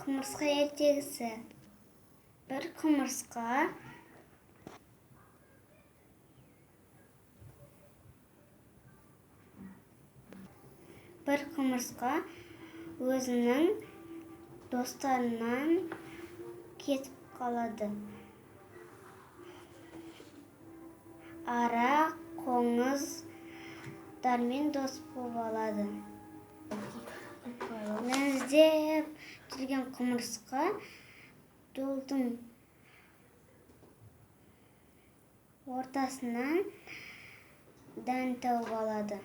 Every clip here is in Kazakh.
Құмырсқа ертегісі. Бір құмырсқа өзінің достарынан кетіп қалады. Ара қоңыздармен дос болып алады. Іздеп жүрген құмырсқа жолдың ортасынан дән тауып алады.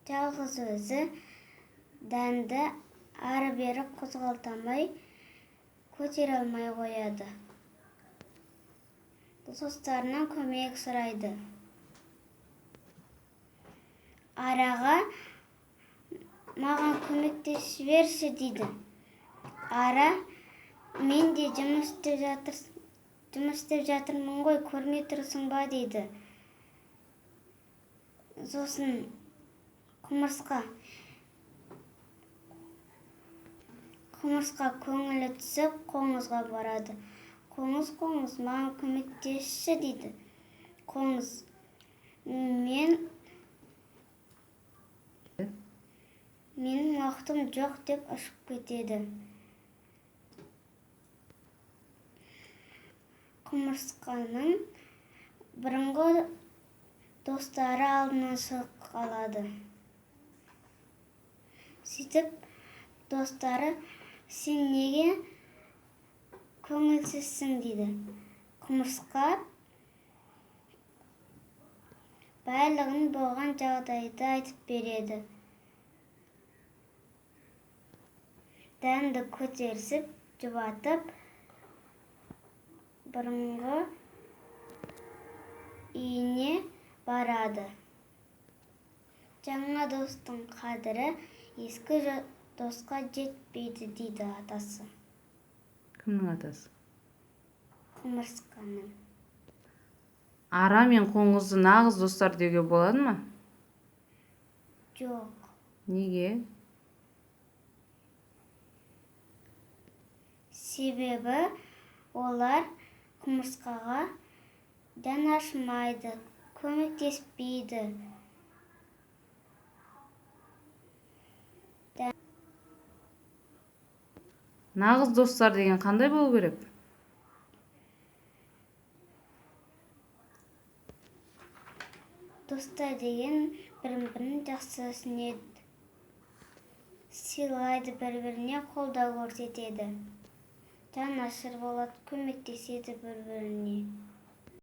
Жалғыз өзі дәнді ары-бері қозғалта көтере алмай қояды. Достарынан көмек сұрайды. Араға маған көмектесіп жіберші дейді. Ара, мен де жұмыс істеп жатырмын ғой, көрмей тұрсың ба дейді. Сосын құмырсқа көңілі түсіп қоңызға барады. Қоңыз, маған көмектесші дейді. Қоңыз, менің уақытым жоқ деп ұшып кетеді. Құмырсқаның бұрынғы достары алдынан шығып қалады. Сөйтіп достары, сен неге көңілсізсің дейді. Құмырсқа барлығын болған жағдайды айтып береді. Дәнді көтерісіп, жұбатып, бұрынғы үйіне барады. Жаңа достың қадірі ескі досқа жетпейді дейді атасы. Кімнің атасы? Құмырсқаның. Ара мен қоңызды нағыз достар деуге болады ма? Жоқ. Неге? Себебі олар құмырсқаға жан ашымайды, көмектеспейді. Нағыз достар деген қандай болу керек? Достар деген бір-бірін жақсы түсінеді, сыйлайды, бір-біріне қолдау көрсетеді. Жанашыр болады, көмектеседі бір-біріне.